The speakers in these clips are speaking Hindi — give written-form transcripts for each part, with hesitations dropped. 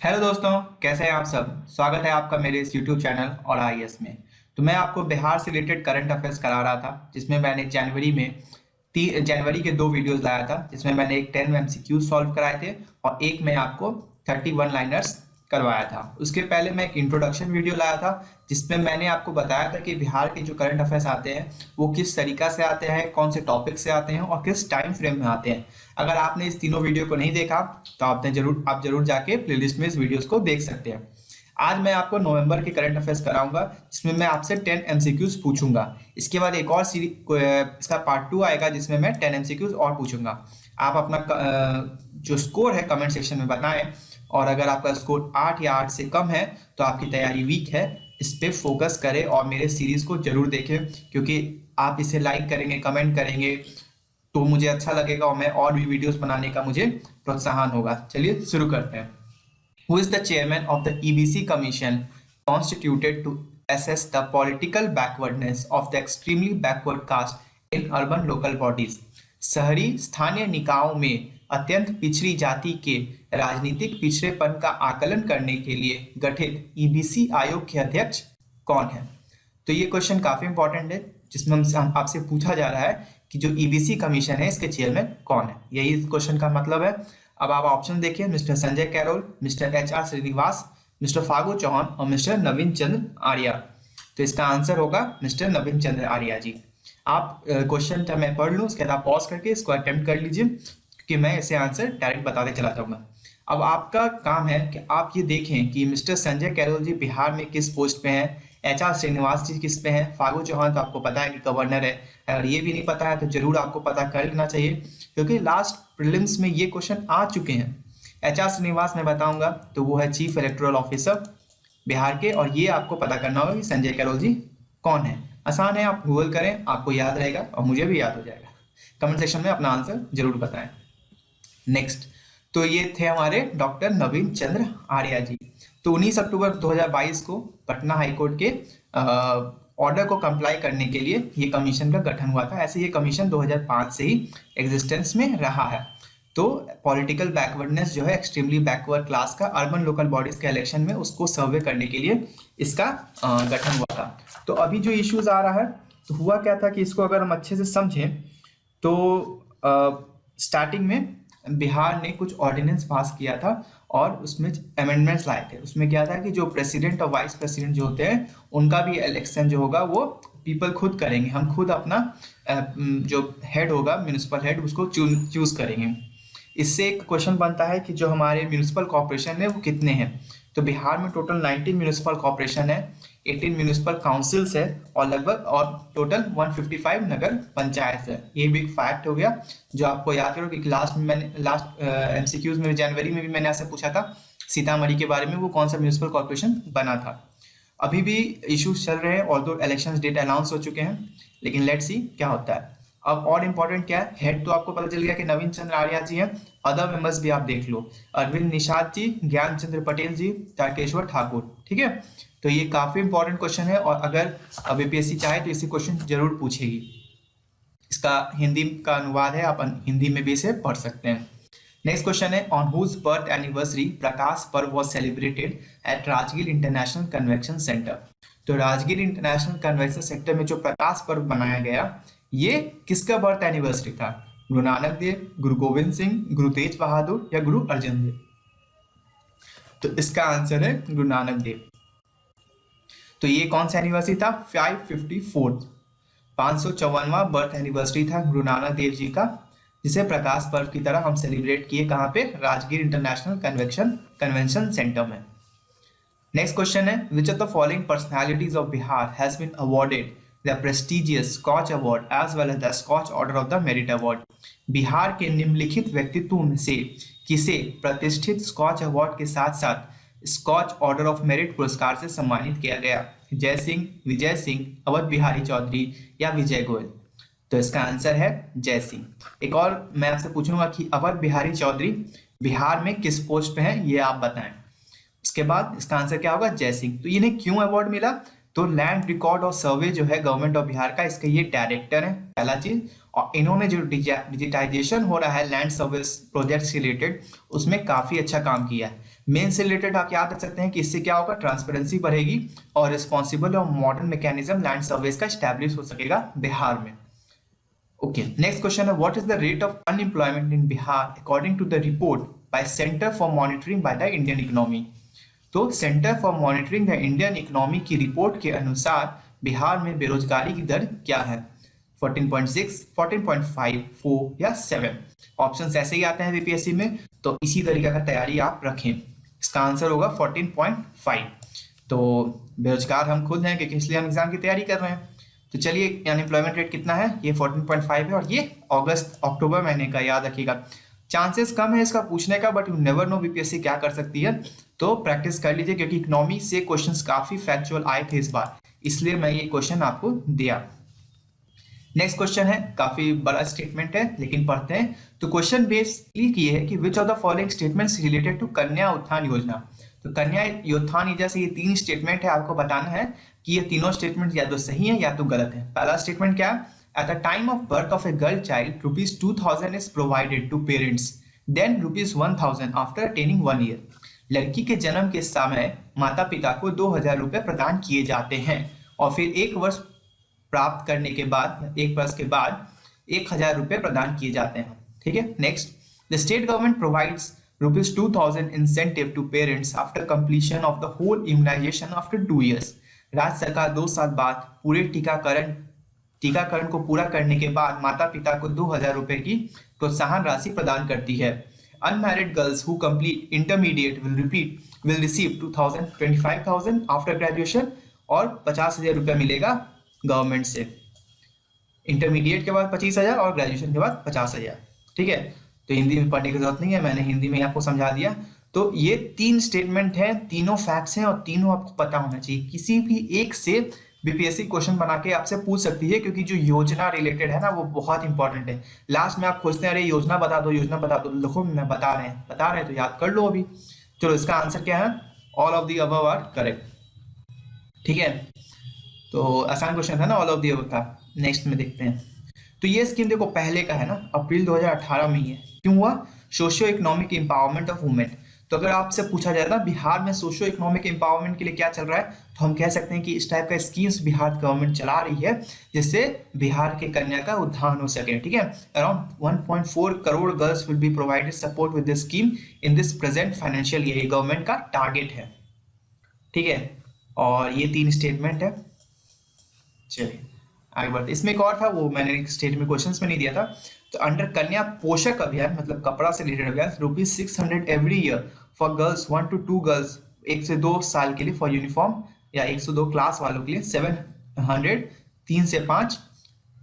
हेलो दोस्तों, कैसे हैं आप सब। स्वागत है आपका मेरे इस यूट्यूब चैनल और आईएएस में। तो मैं आपको बिहार से रिलेटेड करंट अफेयर्स करा रहा था, जिसमें मैंने जनवरी के दो वीडियोस लाया था, जिसमें मैंने एक 10 एमसीक्यू सॉल्व कराए थे और एक मैं आपको 31 लाइनर्स करवाया था। उसके पहले मैं एक इंट्रोडक्शन वीडियो लाया था, जिसमें मैंने आपको बताया था कि बिहार के जो करंट अफेयर्स आते हैं वो किस तरीका से आते हैं, कौन से टॉपिक से आते हैं और किस टाइम फ्रेम में आते हैं। अगर आपने इस तीनों वीडियो को नहीं देखा तो आप जरूर जाके प्लेलिस्ट में इस वीडियोस को देख सकते हैं। आज मैं आपको नवंबर के करंट अफेयर्स कराऊंगा, जिसमें मैं आपसे 10 एमसीक्यूज पूछूंगा। इसके बाद एक और इसका पार्ट 2 आएगा, जिसमें मैं 10 एमसीक्यूज और पूछूंगा। आप अपना जो स्कोर है कमेंट सेक्शन में बताएं, और अगर आपका स्कोर 8 या 8 से कम है तो आपकी तैयारी वीक है। इस पे फोकस करें और मेरे सीरीज को जरूर देखें, क्योंकि आप इसे लाइक करेंगे, कमेंट करेंगे तो मुझे अच्छा लगेगा और मैं और भी वीडियोस बनाने का मुझे प्रोत्साहन होगा। चलिए शुरू करते हैं। Who is the chairman of the EBC Commission constituted to assess the political backwardness of the extremely backward caste in urban local bodies? शहरी स्थानीय निकायों में अत्यंत पिछड़ी जाति के राजनीतिक पिछड़ेपन का आकलन करने के लिए गठित ईबीसी आयोग के अध्यक्ष कौन है? तो ये क्वेश्चन काफी इंपॉर्टेंट है, जिसमें हम आपसे पूछा जा रहा है कि जो ईबीसी कमीशन है इसके चेयरमैन कौन है। यही इस क्वेश्चन का मतलब है। अब आप ऑप्शन देखिए, mister Sanjay Kairol, mister HR. Srinivas, mister Phagu Chauhan और मिस्टर नवीन चंद्र आर्या। तो इसका आंसर होगा मिस्टर नवीन चंद्र आर्या जी। आप क्वेश्चन जब मैं पढ़ लूँ उसके बाद आप पॉज करके इसको अटेम्प्ट कर लीजिए, क्योंकि मैं इसे आंसर डायरेक्ट बताते चला जाऊंगा। अब आपका काम है कि आप ये देखें कि मिस्टर संजय कैरोल जी बिहार में किस पोस्ट पे हैं, एच.आर. श्रीनिवास जी किस पे हैं, फागू चौहान तो आपको पता है कि गवर्नर है। अगर ये भी नहीं पता है तो जरूर आपको पता कर लेना चाहिए, क्योंकि लास्ट प्रीलिम्स में ये क्वेश्चन आ चुके हैं। एच.आर. श्रीनिवास मैं बताऊंगा तो वो है चीफ इलेक्टोरल ऑफिसर बिहार के, और ये आपको पता करना होगा कि संजय कैरोल जी कौन है। आसान है, आप गूगल करें, आपको याद रहेगा और मुझे भी याद हो जाएगा। कमेंट सेक्शन में अपना आंसर जरूर बताएं। नेक्स्ट, तो ये थे हमारे डॉक्टर नवीन चंद्र आर्या जी। तो 19 अक्टूबर 2022 को पटना हाईकोर्ट के ऑर्डर को कंप्लाई करने के लिए ये कमीशन का गठन हुआ था। ऐसे ये कमीशन 2005 से ही एग्जिस्टेंस में रहा है। तो पॉलिटिकल बैकवर्डनेस जो है एक्सट्रीमली बैकवर्ड क्लास का अर्बन लोकल बॉडीज के इलेक्शन में उसको सर्वे करने के लिए इसका गठन हुआ था। तो अभी जो इश्यूज आ रहा है, तो हुआ क्या था कि इसको अगर हम अच्छे से समझें तो स्टार्टिंग में बिहार ने कुछ ऑर्डिनेंस पास किया था और उसमें अमेंडमेंट्स लाए थे। उसमें क्या था कि जो प्रेसिडेंट और वाइस प्रेसिडेंट जो होते हैं उनका भी इलेक्शन जो होगा वो पीपल खुद करेंगे। हम खुद अपना जो हेड होगा म्यूनिसिपल हेड उसको चूज करेंगे। इससे एक क्वेश्चन बनता है कि जो हमारे म्यूनिसिपल कॉर्पोरेशन है वो कितने हैं। तो बिहार में टोटल 19 म्यूनिसिपल कॉर्पोरेशन है, 18 म्यूनिसिपल काउंसिल्स है और लगभग और टोटल 155 नगर पंचायत है। ये भी एक फैक्ट हो गया जो आपको याद करो कि लास्ट एमसीक्यूज में जनवरी में भी मैंने ऐसे पूछा था सीतामढ़ी के बारे में, वो कौन सा म्यूनिसिपल कॉर्पोरेशन बना था। अभी भी इश्यूज चल रहे हैं और दो इलेक्शन डेट अनाउंस हो चुके हैं, लेकिन लेट्स सी क्या होता है। अब और इम्पोर्टेंट क्या है, हेड तो आपको पता चल गया कि नवीन चंद्र आर्या जी हैं। अदर मेंबर्स भी आप देख लो, अरविंद निषाद जी, ज्ञान चंद्र पटेल जी, तारकेश्वर ठाकुर। ठीक है, तो ये काफी इंपॉर्टेंट क्वेश्चन है और अगर बीपीएससी चाहे तो इसी क्वेश्चन जरूर पूछेगी। इसका हिंदी का अनुवाद है, आप हिंदी में भी इसे पढ़ सकते हैं। नेक्स्ट क्वेश्चन है, on whose birth anniversary Prakash Parv was celebrated at Rajgir international convention centre. तो राजगीर इंटरनेशनल कन्वेंशन सेंटर में जो प्रकाश पर्व मनाया गया, ये किसका बर्थ एनिवर्सरी था? गुरु नानक देव, गुरु गोविंद सिंह, गुरु तेज बहादुर या गुरु अर्जन देव? तो इसका आंसर है गुरु नानक देव। तो ये कौन सा एनिवर्सरी था? 554वां बर्थ एनिवर्सरी था गुरु नानक देव जी का, जिसे प्रकाश पर्व की तरह हम सेलिब्रेट किए। कहाँ पे? राजगीर इंटरनेशनल कन्वेंशन सेंटर में। नेक्स्ट क्वेश्चन है, which of the following personalities of Bihar has been awarded the prestigious Skoch award as well as the Skoch order of the merit award? Bihar के निम्नलिखित व्यक्तित्वों में से किसे प्रतिष्ठित स्कॉच अवार्ड के साथ साथ स्कॉच ऑर्डर ऑफ मेरिट पुरस्कार से सम्मानित किया गया? जय सिंह, विजय सिंह, अवध बिहारी चौधरी या विजय गोयल? तो इसका आंसर है जय सिंह। एक और मैं आपसे पूछूंगा कि अवध बिहारी चौधरी बिहार में किस पोस्ट पे हैं, ये आप बताएं। उसके बाद इसका आंसर क्या होगा? जय सिंह। तो इन्हें क्यों अवार्ड मिला? तो लैंड रिकॉर्ड और सर्वे जो है गवर्नमेंट ऑफ बिहार का, इसका ये डायरेक्टर है, पहला चीज। और इन्होंने जो डिजिटाइजेशन हो रहा है लैंड सर्विस प्रोजेक्ट से रिलेटेड, उसमें काफी अच्छा काम किया है। मेन से रिलेटेड आप याद रख सकते हैं कि इससे क्या होगा, ट्रांसपेरेंसी बढ़ेगी और रिस्पॉन्सिबल और मॉडर्न मैकेनिज्म लैंड सर्वेस का स्टैब्लिश हो सकेगा बिहार में। ओके, नेक्स्ट क्वेश्चन है, what is the rate of unemployment in Bihar according to the report by centre for monitoring by the Indian economy. तो centre for monitoring the Indian economy की रिपोर्ट के अनुसार बिहार में बेरोजगारी की दर क्या है, 14.6, 14.5, 4 या 7। ऑप्शंस ऐसे ही आते हैं बीपीएससी में, तो इसी तरीके का तैयारी आप रखें। इसका आंसर होगा 14.5। तो बेरोजगार हम खुद हैं क्योंकि इसलिए हम एग्जाम की तैयारी कर रहे हैं। तो चलिए, अनएम्प्लॉयमेंट रेट कितना है, ये 14.5 है और ये अगस्त अक्टूबर महीने का, याद रखिएगा। चांसेस कम है इसका पूछने का, but you never know BPSC क्या कर सकती है, तो प्रैक्टिस कर लीजिए क्योंकि इकोनॉमी से क्वेश्चंस काफी फैक्चुअल आए थे इस बार, इसलिए मैं ये क्वेश्चन आपको दिया। नेक्स्ट क्वेश्चन है, काफी बड़ा स्टेटमेंट है लेकिन पढ़ते हैं। तो क्वेश्चन बेसिकली ये है कि which of the following statements related to Kanya Utthan योजना। तो कन्या उत्थान योजना से ये 3 स्टेटमेंट है, आपको बताना है कि ये तीनों स्टेटमेंट या तो सही है या तो गलत है। पहला स्टेटमेंट क्या है, at the time of birth of a girl child ₹2000 is provided to parents, then ₹1000 after attaining 1 year. लड़की के जन्म के समय माता पिता को 2000 रुपए प्रदान किए जाते हैं और फिर 1 वर्ष प्राप्त करने के बाद, 1 वर्ष के बाद 1000 रुपए प्रदान किए जाते हैं। ठीक है, next, the state government provides ₹2000 incentive to parents after completion of the whole immunisation after 2 years. राज्य सरकार 2 साल बाद पूरे टीकाकरण को पूरा करने के बाद माता पिता को 2000 रुपए की प्रोत्साहन राशि प्रदान करती है। Unmarried girls who complete intermediate will receive 25,000 after graduation और 50,000 रुपया मिलेगा गवर्नमेंट से। इंटरमीडिएट के बाद 25,000 और ग्रेजुएशन के बाद 50,000। ठीक है, तो हिंदी में पढ़ने की जरूरत नहीं है, मैंने हिंदी में आपको समझा दिया। तो ये 3 स्टेटमेंट हैं, तीनों फैक्ट्स हैं और तीनों आपको पता होना चाहिए। किसी भी एक से बीपीएससी क्वेश्चन बना के आपसे पूछ सकती है क्योंकि जो योजना रिलेटेड है ना वो बहुत इंपॉर्टेंट है। लास्ट में आप पूछते हैं अरे योजना बता दो, योजना बता दो, लिखो मैं बता रहे हैं तो याद कर लो अभी। चलो, इसका आंसर क्या है, all of the above are correct. ठीक है, तो आसान क्वेश्चन है ना, ऑल ऑफ द अबव का। नेक्स्ट में देखते हैं। तो ये स्कीम देखो पहले का है ना, अप्रैल 2018 में ही है। क्यों हुआ, socio economic empowerment of women. तो अगर आपसे पूछा जाए ना बिहार में सोशियो इकोनॉमिक एम्पावरमेंट के लिए क्या चल रहा है, तो हम कह सकते हैं कि इस टाइप का स्कीम्स बिहार गवर्नमेंट चला रही है जिससे बिहार के कन्या का उत्थान हो सके। ठीक है, around 1.4 crore girls will be provided support with this scheme in this present financial year, government का टारगेट है। ठीक है, और ये 3 स्टेटमेंट है। चलिए आगे बढ़ते। इसमें एक और था, वो मैंने स्टेटमेंट क्वेश्चंस में नहीं दिया था। तो अंडर कन्या पोषक अभियान, मतलब कपड़ा से रिलेटेड अभियान, ₹600 every year for girls 1 to 2 girls, 1 से 2 साल के लिए, फॉर यूनिफॉर्म या 1 से 2 क्लास वालों के लिए 700, 3 से 5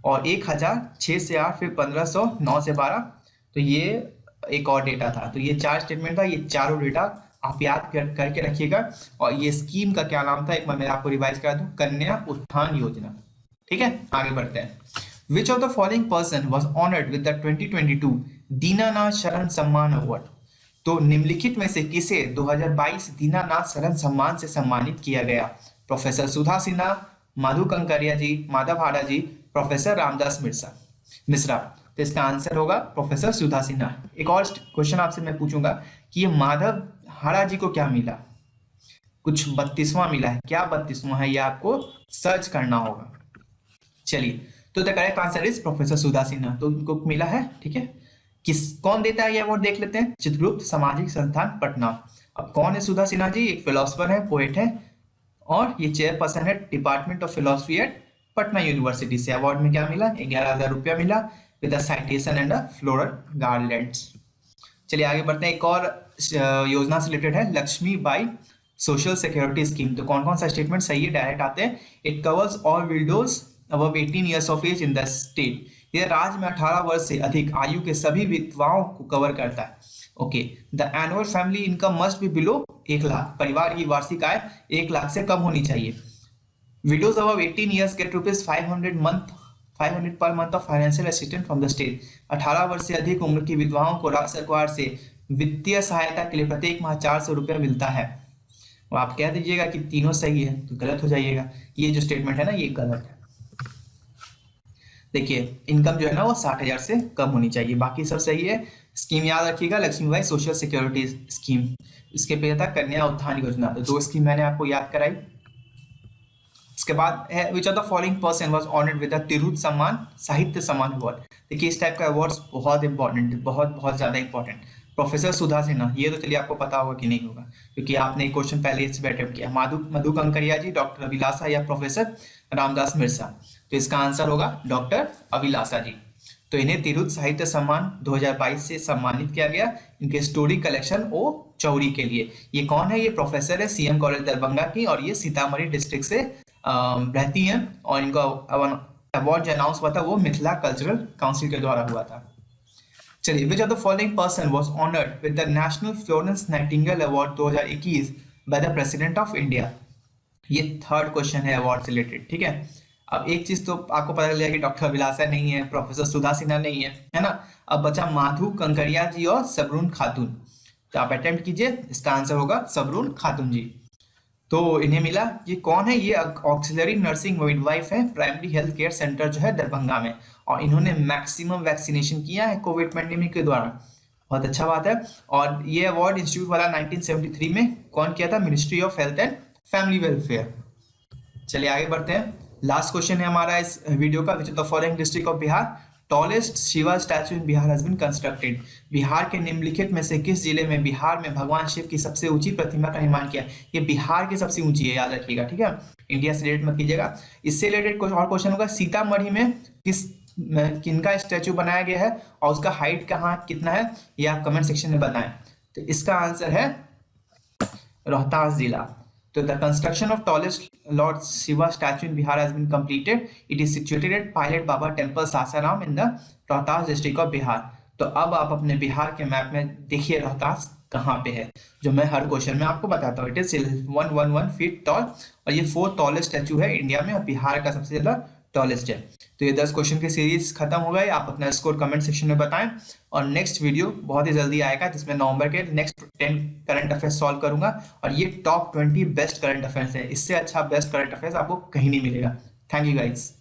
और 1000, 6 से 8, फिर 1500, 9 से 12। तो ये एक और डेटा था। तो ये 4 स्टेटमेंट था, ये चारों डेटा आप याद करके रखिएगा। और ये स्कीम का क्या नाम था, एक बार मैं आपको रिवाइज करा दूं, कन्या उत्थान योजना। ठीक है, आगे बढ़ते हैं। Which of the following person was honored with the 2022 Dinanath शरण सम्मान अवार्ड। तो निम्नलिखित में से किसे 2022 दीनानाथ शरण सम्मान से सम्मानित किया गया, प्रोफेसर सुधा सिन्हा, माधु कंकरिया जी, माधव हाड़ा जी, प्रोफेसर रामदास मिश्रा। तो इसका आंसर होगा प्रोफेसर सुधा सिन्हा। एक और क्वेश्चन आपसे मैं पूछूंगा कि ये माधव हाड़ा जी को क्या मिला, कुछ 32वां मिला है, क्या 32वां है ये आपको सर्च करना होगा। चलिए, तो the correct answer is professor Sudha Sinha, तो इनको मिला है। ठीक है, कौन देता है ये अवार्ड देख लेते हैं, चित्रगुप्त सामाजिक संस्थान पटना। अब कौन है सुधा सिन्हा जी, एक फिलोसफर है, पोएट है और ये चेयरपर्सन है department of philosophy at Patna university से। अवार्ड में क्या मिला, 11,000 रुपया मिला with a citation and a floral garlands. चलिए आगे बढ़ते हैं। एक और योजना से रिलेटेड है, Lakshmi Bai social security scheme. तो कौन कौन सा स्टेटमेंट सही है, डायरेक्ट आते हैं। It covers all widows above 18 years of age in the state। यह राज्य में 18 वर्ष से अधिक आयु के सभी विधवाओं को कवर करता है। Okay, the annual family income must be below 1 lakh. परिवार की वार्षिक आय 1 लाख से कम होनी चाहिए। Widows above 18 years get ₹500 per month of financial assistance from the state. 18 वर्ष से अधिक उम्र की विधवाओं को राज्य सरकार से वित्तीय सहायता के लिए प्रत्येक माह 400 रुपया मिलता है। और आप कह दीजिएगा कि तीनों सही है तो गलत हो जाइएगा, ये जो स्टेटमेंट है ना ये गलत है। देखिए, इनकम जो है ना वो 60,000 से कम होनी चाहिए, बाकी सब सही है। स्कीम याद रखिएगा, लक्ष्मीबाई सोशल सिक्योरिटी स्कीम, इसके पे था कन्या उत्थान योजना। तो 2 स्कीम मैंने आपको याद कराई। इसके बाद है which of the following person was honoured with the तिरुत सम्मान साहित्य सम्मान अवार्ड। देखिए इस टाइप का अवार्ड्स बहुत इंपॉर्टेंट है, बहुत बहुत ज्यादा इंपॉर्टेंट। प्रोफेसर सुधा सिन्हा, ये तो चलिए आपको पता होगा कि नहीं होगा, क्योंकि आपने क्वेश्चन पहले इससे अटेम्प्ट किया। मधु कंकरिया जी, डॉक्टर अभिलाषा या प्रोफेसर रामदास मिर्सा। तो इसका आंसर होगा डॉक्टर अभिलाषा जी। तो इन्हें तिरुत साहित्य सम्मान 2022 से सम्मानित किया गया इनके स्टोरी कलेक्शन ओ चौरी के लिए। ये कौन है? ये प्रोफेसर है सीएम कॉलेज दरभंगा की, और ये सीतामढ़ी डिस्ट्रिक्ट से रहती हैं, और इनका अवार्ड जो अनाउंस हुआ था वो मिथिला कल्चरल काउंसिल के द्वारा हुआ था। चलिए, विच of the following person was honoured with the national Florence Nightingale award 2021 by the president of India. ये थर्ड क्वेश्चन है अवार्ड से रिलेटेड, ठीक है। अब एक चीज तो आपको पता चल गया कि डॉक्टर अभिलाषा नहीं है, प्रोफेसर सुधा सिन्हा नहीं है ना। अब बचा माधु कंकरिया जी और सबरून खातून। तो आप अटेम्प्ट कीजिए, इसका आंसर होगा सबरून खातून जी। तो इन्हें मिला। ये कौन है? ये ऑक्सिलरी नर्सिंग मिडवाइफ है प्राइमरी हेल्थ केयर सेंटर जो है दरभंगा में, और इन्होंने मैक्सिमम वैक्सीनेशन किया है कोविड पैंडेमिक के दौरान। बहुत अच्छा बात है। और ये अवार्ड इंस्टीट्यूट वाला 1973 में कौन किया था? Ministry of health and family welfare. चलिए आगे बढ़ते हैं। लास्ट क्वेश्चन है हमारा इस वीडियो का, which of the following district of Bihar tallest Shiva statue in Bihar has been constructed. Bihar के निम्नलिखित में से किस जिले में बिहार में भगवान शिव की सबसे ऊंची प्रतिमा का निर्माण किया? ये बिहार की सबसे ऊंची है, याद रखिएगा, ठीक है। इंडिया से रिलेटेड मत कीजिएगा। इससे रिलेटेड कुछ और क्वेश्चन होगा, सीतामढ़ी में किनका स्टैचू बनाया गया है और उसका हाइट कहाँ कितना है, ये आप कमेंट सेक्शन में बताएं। तो इसका आंसर है रोहतास जिला। So the construction of tallest Lord Shiva statue in Bihar has been completed. It is situated at Pilot Baba Temple, Sasaram in the Rohtas district of Bihar. तो अब आप अपने बिहार के मैप में देखिए रोहतास कहाँ पे है, जो मैं हर क्वेश्चन में आपको बताता हूँ। इट इज 111 फीट टॉल, और ये 4th टॉलेस्ट स्टैचू है इंडिया में, और बिहार का सबसे ज्यादा टॉलेस्ट है। तो ये 10 क्वेश्चन की सीरीज खत्म हो गई। आप अपना स्कोर कमेंट सेक्शन में बताएं, और नेक्स्ट वीडियो बहुत ही जल्दी आएगा जिसमें नवंबर के नेक्स्ट 10 करंट अफेयर्स सॉल्व करूंगा, और ये टॉप 20 बेस्ट करंट अफेयर्स है। इससे अच्छा बेस्ट करंट अफेयर्स आपको कहीं नहीं मिलेगा। Thank you guys.